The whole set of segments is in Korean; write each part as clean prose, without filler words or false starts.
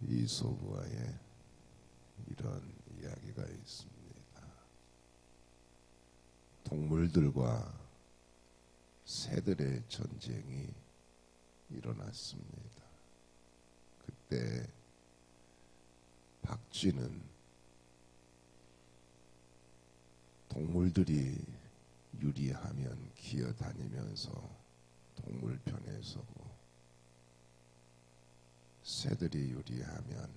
이솝우화에 이런 이야기가 있습니다. 동물들과 새들의 전쟁이 일어났습니다. 그때 박쥐는 동물들이 유리하면 기어다니면서 동물 편에 서고, 새들이 유리하면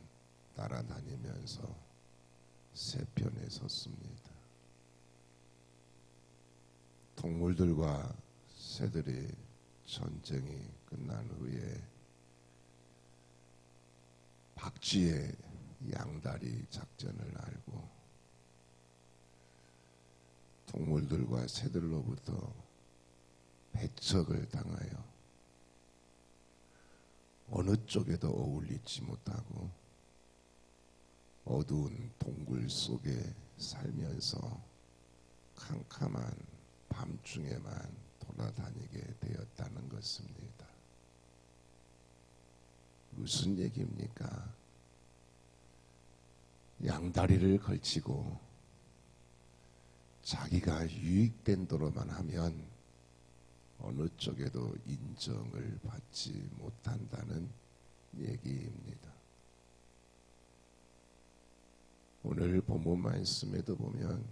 날아다니면서 새 편에 섰습니다. 동물들과 새들이 전쟁이 끝난 후에 박쥐의 양다리 작전을 알고 동물들과 새들로부터 배척을 당하여 어느 쪽에도 어울리지 못하고 어두운 동굴 속에 살면서 캄캄한 밤중에만 돌아다니게 되었다는 것입니다. 무슨 얘기입니까? 양다리를 걸치고 자기가 유익된 도로만 하면 어느 쪽에도 인정을 받지 못한다는 얘기입니다. 오늘 본문 말씀에도 보면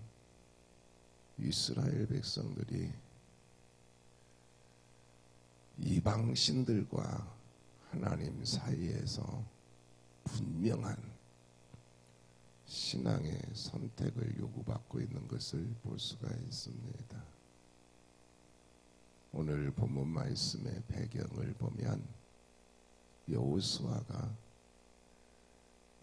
이스라엘 백성들이 이방신들과 하나님 사이에서 분명한 신앙의 선택을 요구받고 있는 것을 볼 수가 있습니다. 오늘 본문 말씀의 배경을 보면 여호수아가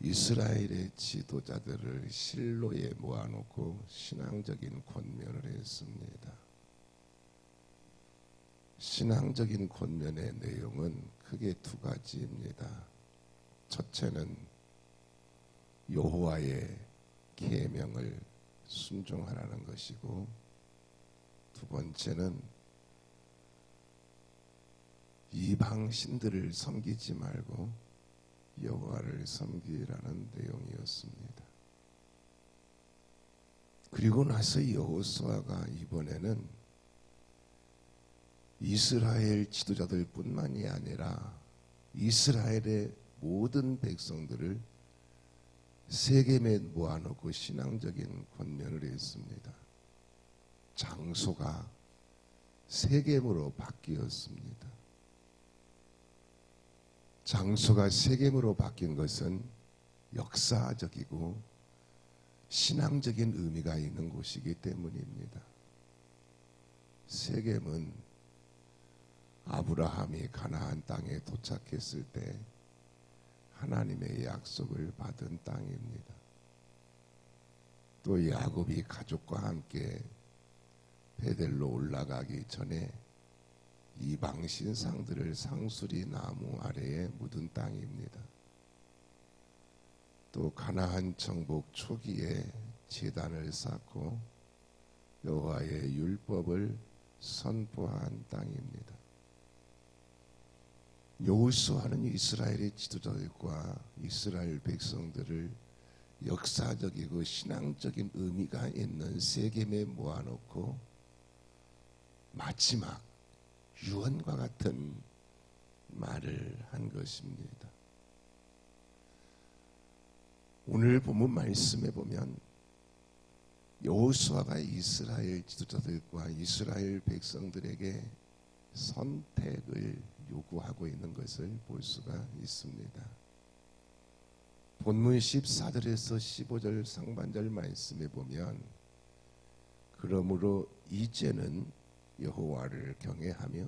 이스라엘의 지도자들을 실로에 모아놓고 신앙적인 권면을 했습니다. 신앙적인 권면의 내용은 크게 두 가지입니다. 첫째는 여호와의 계명을 순종하라는 것이고, 두 번째는 이방 신들을 섬기지 말고 여호와를 섬기라는 내용이었습니다. 그리고 나서 여호수아가 이번에는 이스라엘 지도자들 뿐만이 아니라 이스라엘의 모든 백성들을 세겜에 모아놓고 신앙적인 권면을 했습니다. 장소가 세겜으로 바뀌었습니다. 장소가 세겜으로 바뀐 것은 역사적이고 신앙적인 의미가 있는 곳이기 때문입니다. 세겜은 아브라함이 가나안 땅에 도착했을 때 하나님의 약속을 받은 땅입니다. 또 야곱이 가족과 함께 베델로 올라가기 전에 이방 신상들을 상수리 나무 아래에 묻은 땅입니다. 또 가나안 정복 초기에 제단을 쌓고 여호와의 율법을 선포한 땅입니다. 여호수아는 이스라엘의 지도자들과 이스라엘 백성들을 역사적이고 신앙적인 의미가 있는 세겜에 모아놓고 마지막 유언과 같은 말을 한 것입니다. 오늘 본문 말씀에 보면 여호수아가 이스라엘 지도자들과 이스라엘 백성들에게 선택을 요구하고 있는 것을 볼 수가 있습니다. 본문 14절에서 15절 상반절 말씀에 보면, 그러므로 이제는 여호와를 경외하며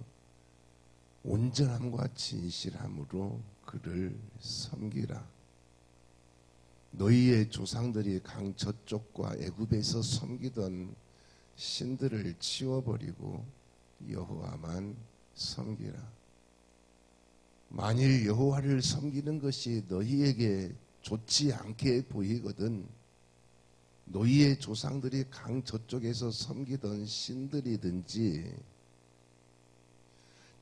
온전함과 진실함으로 그를 섬기라. 너희의 조상들이 강 저쪽과 애굽에서 섬기던 신들을 치워버리고 여호와만 섬기라. 만일 여호와를 섬기는 것이 너희에게 좋지 않게 보이거든 너희의 조상들이 강 저쪽에서 섬기던 신들이든지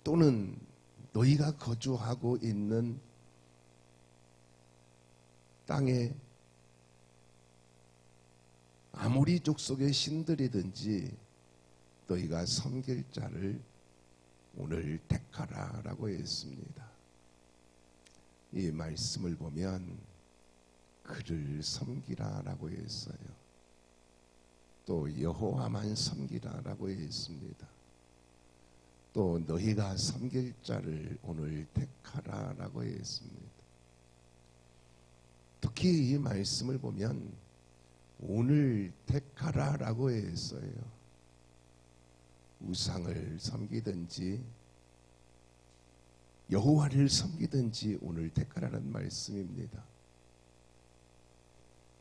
또는 너희가 거주하고 있는 땅에 아무리 족속의 신들이든지 너희가 섬길 자를 오늘 택하라라고 했습니다. 이 말씀을 보면 그를 섬기라라고 했어요. 또 여호와만 섬기라라고 했습니다. 또 너희가 섬길 자를 오늘 택하라라고 했습니다. 특히 이 말씀을 보면 오늘 택하라라고 했어요. 우상을 섬기든지 여호와를 섬기든지 오늘 택하라는 말씀입니다.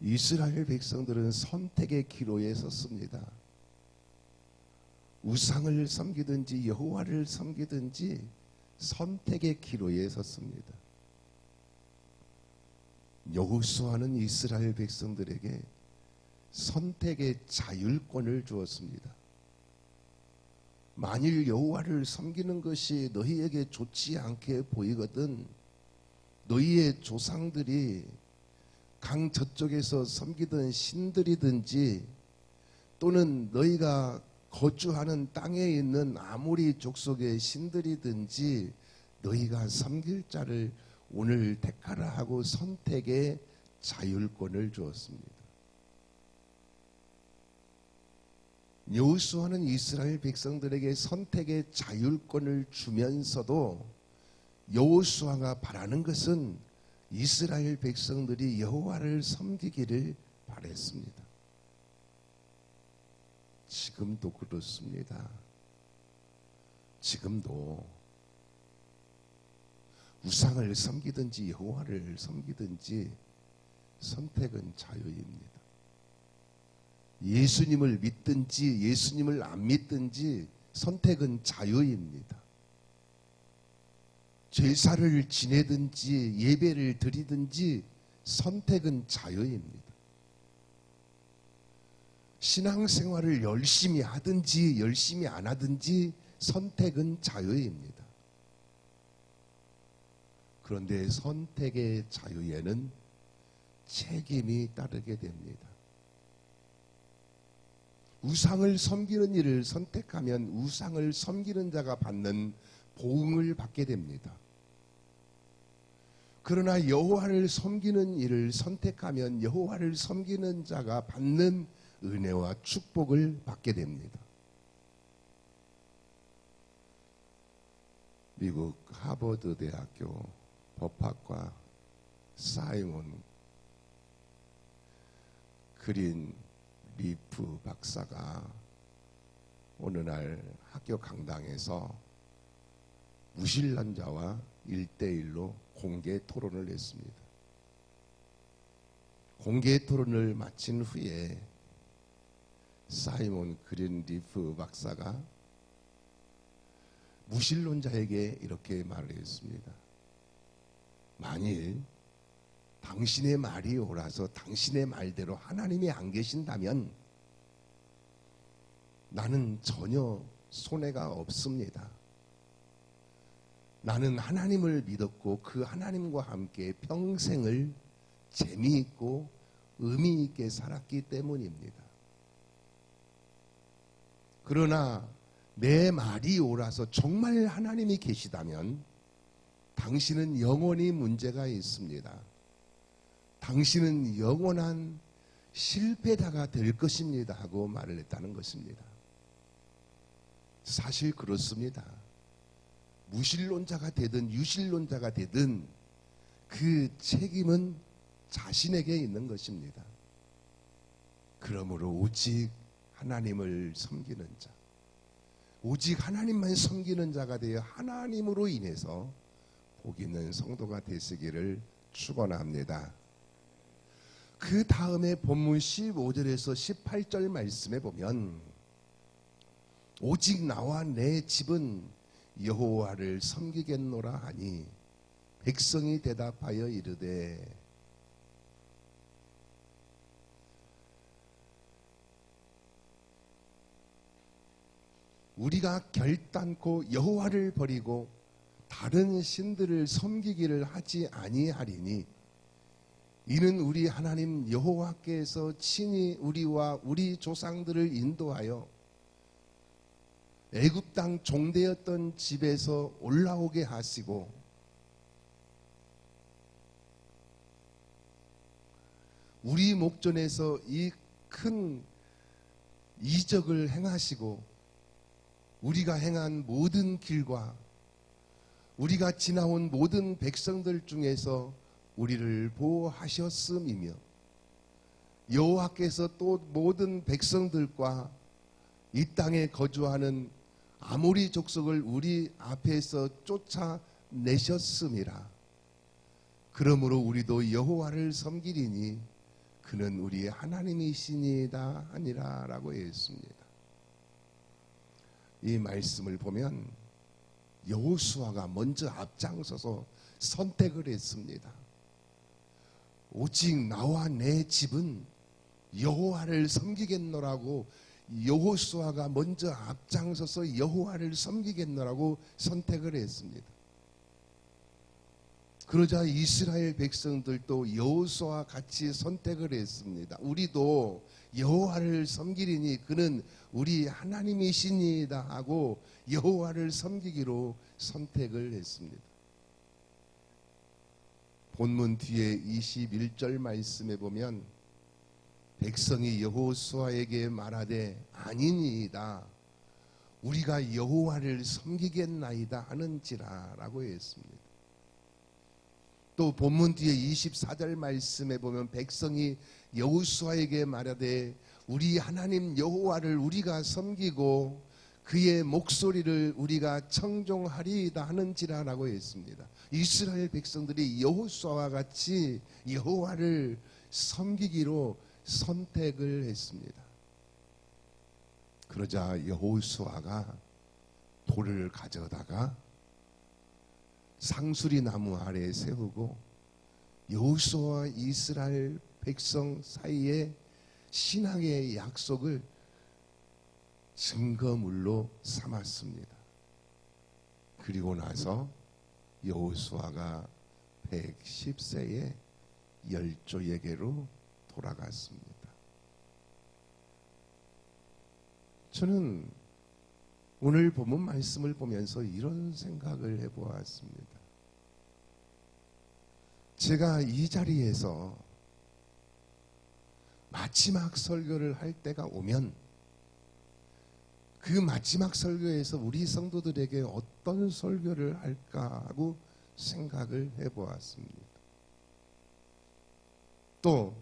이스라엘 백성들은 선택의 기로에 섰습니다. 우상을 섬기든지 여호와를 섬기든지 선택의 기로에 섰습니다. 여호수아는 이스라엘 백성들에게 선택의 자율권을 주었습니다. 만일 여호와를 섬기는 것이 너희에게 좋지 않게 보이거든 너희의 조상들이 강 저쪽에서 섬기던 신들이든지 또는 너희가 거주하는 땅에 있는 아무리 족속의 신들이든지 너희가 섬길 자를 오늘 택하라 하고 선택의 자율권을 주었습니다. 여호수아는 이스라엘 백성들에게 선택의 자율권을 주면서도 여호수아가 바라는 것은 이스라엘 백성들이 여호와를 섬기기를 바랬습니다. 지금도 그렇습니다. 지금도 우상을 섬기든지 여호와를 섬기든지 선택은 자유입니다. 예수님을 믿든지 예수님을 안 믿든지 선택은 자유입니다. 제사를 지내든지 예배를 드리든지 선택은 자유입니다. 신앙생활을 열심히 하든지 열심히 안 하든지 선택은 자유입니다. 그런데 선택의 자유에는 책임이 따르게 됩니다. 우상을 섬기는 일을 선택하면 우상을 섬기는 자가 받는 보응을 받게 됩니다. 그러나 여호와를 섬기는 일을 선택하면 여호와를 섬기는 자가 받는 은혜와 축복을 받게 됩니다. 미국 하버드 대학교 법학과 사이먼 그린 리프 박사가 어느 날 학교 강당에서 무신론자와 1대1로 공개 토론을 했습니다. 공개 토론을 마친 후에 사이먼 그린 리프 박사가 무신론자에게 이렇게 말을 했습니다. 만일 당신의 말이 옳아서 당신의 말대로 하나님이 안 계신다면 나는 전혀 손해가 없습니다. 나는 하나님을 믿었고 그 하나님과 함께 평생을 재미있고 의미있게 살았기 때문입니다. 그러나 내 말이 옳아서 정말 하나님이 계시다면 당신은 영원히 문제가 있습니다. 당신은 영원한 실패자가 될 것입니다 하고 말을 했다는 것입니다. 사실 그렇습니다. 무신론자가 되든 유신론자가 되든 그 책임은 자신에게 있는 것입니다. 그러므로 오직 하나님을 섬기는 자, 오직 하나님만 섬기는 자가 되어 하나님으로 인해서 복 있는 성도가 되시기를 축원합니다. 그 다음에 본문 15절에서 18절 말씀에 보면 오직 나와 내 집은 여호와를 섬기겠노라 하니 백성이 대답하여 이르되 우리가 결단코 여호와를 버리고 다른 신들을 섬기기를 하지 아니하리니 이는 우리 하나님 여호와께서 친히 우리와 우리 조상들을 인도하여 애굽 땅 종되었던 집에서 올라오게 하시고 우리 목전에서 이 큰 이적을 행하시고 우리가 행한 모든 길과 우리가 지나온 모든 백성들 중에서 우리를 보호하셨음이며 여호와께서 또 모든 백성들과 이 땅에 거주하는 아모리 족속을 우리 앞에서 쫓아내셨음이라. 그러므로 우리도 여호와를 섬기리니 그는 우리의 하나님이시니이다 하니라 라고 했습니다. 이 말씀을 보면 여호수아가 먼저 앞장서서 선택을 했습니다. 오직 나와 내 집은 여호와를 섬기겠노라고 여호수아가 먼저 앞장서서 여호와를 섬기겠노라고 선택을 했습니다. 그러자 이스라엘 백성들도 여호수아와 같이 선택을 했습니다. 우리도 여호와를 섬기리니 그는 우리 하나님이시니이다 하고 여호와를 섬기기로 선택을 했습니다. 본문 뒤에 21절 말씀에 보면 백성이 여호수아에게 말하되 아니니이다 우리가 여호와를 섬기겠나이다 하는지라 라고 했습니다. 또 본문 뒤에 24절 말씀에 보면 백성이 여호수아에게 말하되 우리 하나님 여호와를 우리가 섬기고 그의 목소리를 우리가 청종하리이다 하는지라 라고 했습니다. 이스라엘 백성들이 여호수아와 같이 여호와를 섬기기로 선택을 했습니다. 그러자 여호수아가 돌을 가져다가 상수리 나무 아래에 세우고 여호수아와 이스라엘 백성 사이에 신앙의 약속을 증거물로 삼았습니다. 그리고 나서 여호수아가 110세에 열조에게로 돌아갔습니다. 저는 오늘 본문 말씀을 보면서 이런 생각을 해보았습니다. 제가 이 자리에서 마지막 설교를 할 때가 오면 그 마지막 설교에서 우리 성도들에게 어떤 설교를 할까 하고 생각을 해보았습니다. 또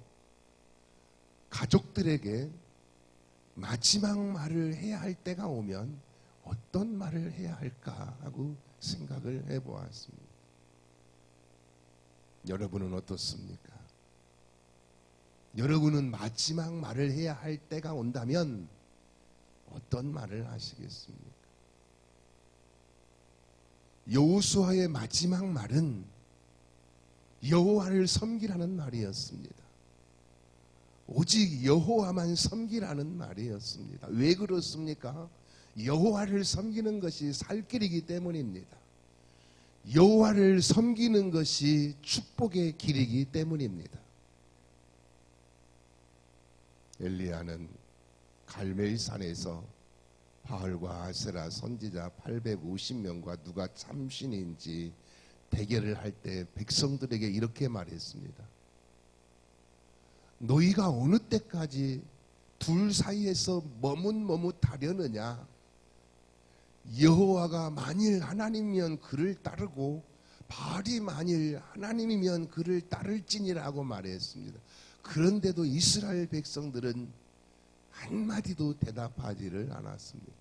가족들에게 마지막 말을 해야 할 때가 오면 어떤 말을 해야 할까 하고 생각을 해보았습니다. 여러분은 어떻습니까? 여러분은 마지막 말을 해야 할 때가 온다면 어떤 말을 하시겠습니까? 여호수아의 마지막 말은 여호와를 섬기라는 말이었습니다. 오직 여호와만 섬기라는 말이었습니다. 왜 그렇습니까? 여호와를 섬기는 것이 살 길이기 때문입니다. 여호와를 섬기는 것이 축복의 길이기 때문입니다. 엘리야는 갈멜산에서 바알과 아세라 선지자 850명과 누가 참신인지 대결을 할 때 백성들에게 이렇게 말했습니다. 너희가 어느 때까지 둘 사이에서 머뭇머뭇하려느냐? 여호와가 만일 하나님이면 그를 따르고 바알이 만일 하나님이면 그를 따를지니라고 말했습니다. 그런데도 이스라엘 백성들은 한마디도 대답하지를 않았습니다.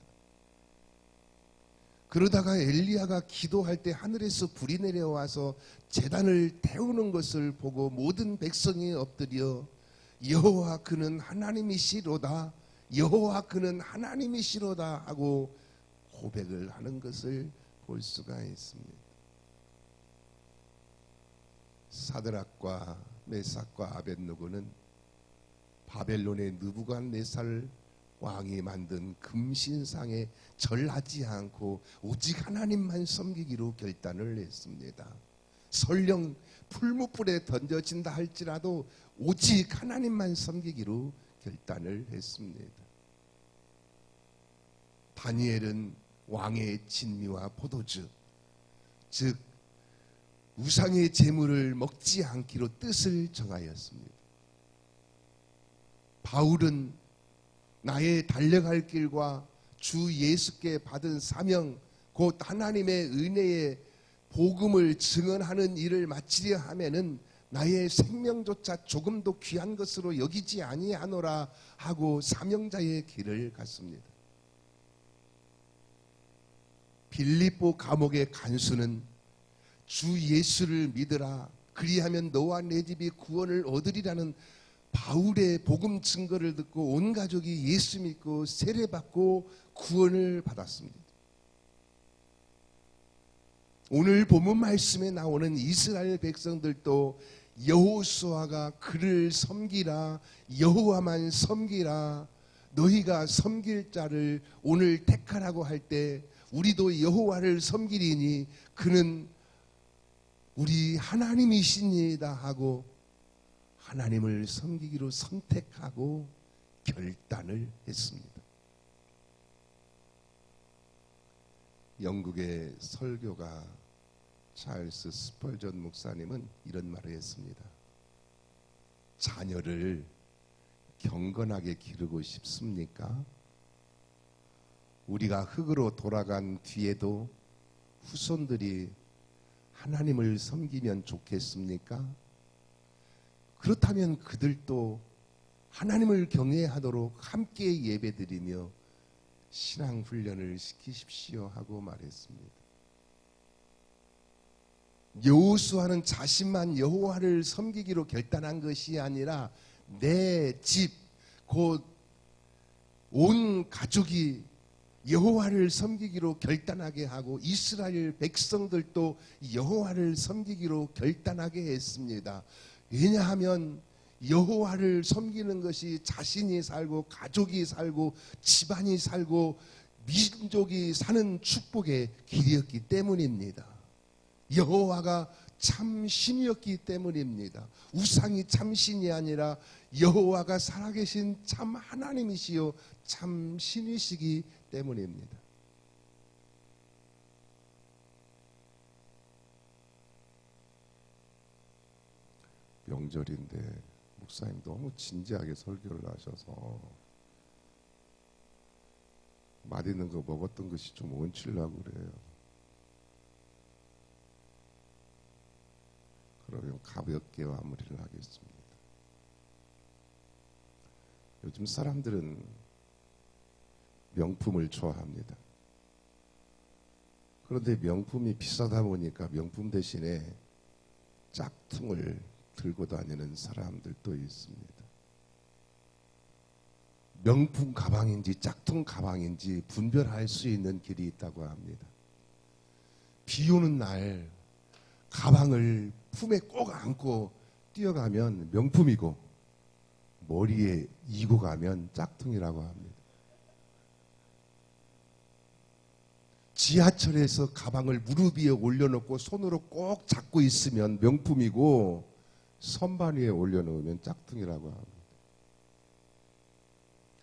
그러다가 엘리야가 기도할 때 하늘에서 불이 내려와서 제단을 태우는 것을 보고 모든 백성이 엎드려 여호와 그는 하나님이시로다 여호와 그는 하나님이시로다 하고 고백을 하는 것을 볼 수가 있습니다. 사드락과 메삭과 아벳느고는 바벨론의 느부갓네살 왕이 만든 금신상에 절하지 않고 오직 하나님만 섬기기로 결단을 했습니다. 설령 풀무불에 던져진다 할지라도 오직 하나님만 섬기기로 결단을 했습니다. 다니엘은 왕의 진미와 포도주, 즉 우상의 제물을 먹지 않기로 뜻을 정하였습니다. 바울은 나의 달려갈 길과 주 예수께 받은 사명, 곧 하나님의 은혜의 복음을 증언하는 일을 마치려 하면은 나의 생명조차 조금도 귀한 것으로 여기지 아니하노라 하고 사명자의 길을 갔습니다. 빌립보 감옥의 간수는 주 예수를 믿으라, 그리하면 너와 내 집이 구원을 얻으리라는 바울의 복음 증거를 듣고 온 가족이 예수 믿고 세례받고 구원을 받았습니다. 오늘 본문 말씀에 나오는 이스라엘 백성들도 여호수아가 그를 섬기라, 여호와만 섬기라, 너희가 섬길 자를 오늘 택하라고 할 때 우리도 여호와를 섬기리니 그는 우리 하나님이시니이다 하고 하나님을 섬기기로 선택하고 결단을 했습니다. 영국의 설교가 찰스 스펄전 목사님은 이런 말을 했습니다. 자녀를 경건하게 기르고 싶습니까? 우리가 흙으로 돌아간 뒤에도 후손들이 하나님을 섬기면 좋겠습니까? 그렇다면 그들도 하나님을 경외하도록 함께 예배드리며 신앙 훈련을 시키십시오 하고 말했습니다. 여호수아는 자신만 여호와를 섬기기로 결단한 것이 아니라 내 집, 곧 온 가족이 여호와를 섬기기로 결단하게 하고 이스라엘 백성들도 여호와를 섬기기로 결단하게 했습니다. 왜냐하면 여호와를 섬기는 것이 자신이 살고 가족이 살고 집안이 살고 민족이 사는 축복의 길이었기 때문입니다. 여호와가 참 신이었기 때문입니다. 우상이 참 신이 아니라 여호와가 살아계신 참 하나님이시요 참 신이시기 때문입니다. 명절인데 목사님 너무 진지하게 설교를 하셔서 맛있는 거 먹었던 것이 좀 얹히려고 그래요. 그러면 가볍게 마무리를 하겠습니다. 요즘 사람들은 명품을 좋아합니다. 그런데 명품이 비싸다 보니까 명품 대신에 짝퉁을 들고 다니는 사람들도 있습니다. 명품 가방인지 짝퉁 가방인지 분별할 수 있는 길이 있다고 합니다. 비 오는 날 가방을 품에 꼭 안고 뛰어가면 명품이고 머리에 이고 가면 짝퉁이라고 합니다. 지하철에서 가방을 무릎 위에 올려놓고 손으로 꼭 잡고 있으면 명품이고 선반 위에 올려놓으면 짝퉁이라고 합니다.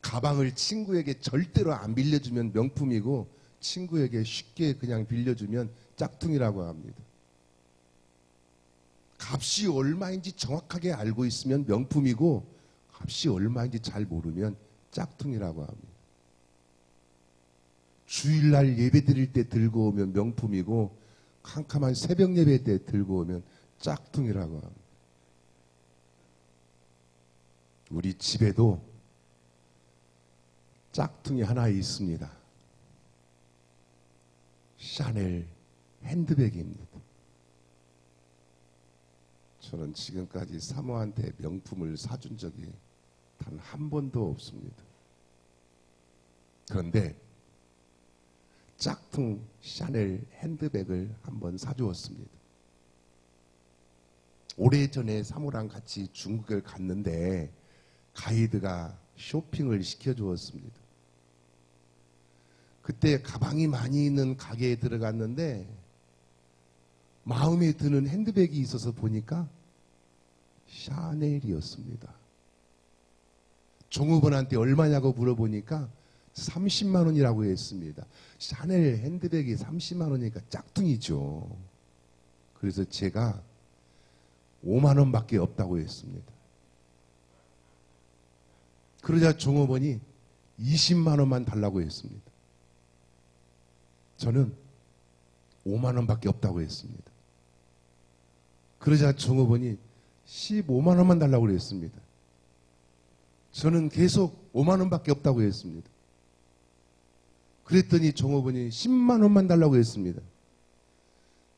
가방을 친구에게 절대로 안 빌려주면 명품이고 친구에게 쉽게 그냥 빌려주면 짝퉁이라고 합니다. 값이 얼마인지 정확하게 알고 있으면 명품이고 값이 얼마인지 잘 모르면 짝퉁이라고 합니다. 주일날 예배 드릴 때 들고 오면 명품이고 캄캄한 새벽 예배 때 들고 오면 짝퉁이라고 합니다. 우리 집에도 짝퉁이 하나 있습니다. 샤넬 핸드백입니다. 저는 지금까지 사모한테 명품을 사준 적이 단 한 번도 없습니다. 그런데 짝퉁 샤넬 핸드백을 한번 사주었습니다. 오래전에 사모랑 같이 중국을 갔는데 가이드가 쇼핑을 시켜주었습니다. 그때 가방이 많이 있는 가게에 들어갔는데 마음에 드는 핸드백이 있어서 보니까 샤넬이었습니다. 종업원한테 얼마냐고 물어보니까 30만 원이라고 했습니다. 샤넬 핸드백이 30만 원이니까 짝퉁이죠. 그래서 제가 5만 원밖에 없다고 했습니다. 그러자 종업원이 20만 원만 달라고 했습니다. 저는 5만 원밖에 없다고 했습니다. 그러자 종업원이 15만 원만 달라고 했습니다. 저는 계속 5만 원밖에 없다고 했습니다. 그랬더니 종업원이 10만 원만 달라고 했습니다.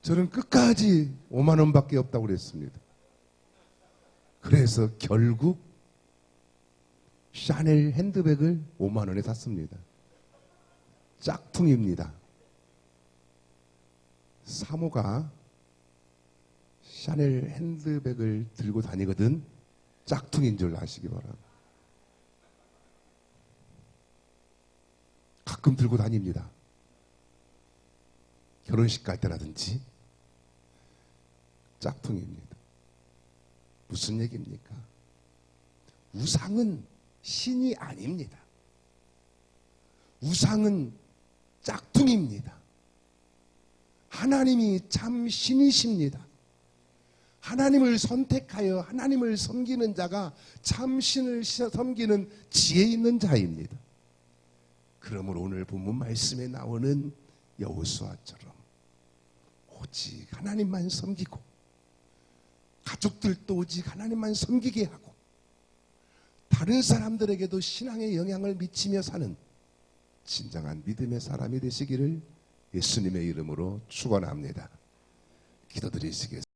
저는 끝까지 5만 원밖에 없다고 그랬습니다. 그래서 결국 샤넬 핸드백을 5만 원에 샀습니다. 짝퉁입니다. 사모가 샤넬 핸드백을 들고 다니거든 짝퉁인 줄 아시기 바랍니다. 가끔 들고 다닙니다. 결혼식 갈 때라든지. 짝퉁입니다. 무슨 얘기입니까? 우상은 신이 아닙니다. 우상은 짝퉁입니다. 하나님이 참 신이십니다. 하나님을 선택하여 하나님을 섬기는 자가 참 신을 섬기는 지혜 있는 자입니다. 그러므로 오늘 본문 말씀에 나오는 여호수아처럼 오직 하나님만 섬기고 가족들도 오직 하나님만 섬기게 하고 다른 사람들에게도 신앙의 영향을 미치며 사는 진정한 믿음의 사람이 되시기를 예수님의 이름으로 축원합니다. 기도드리시겠습니다.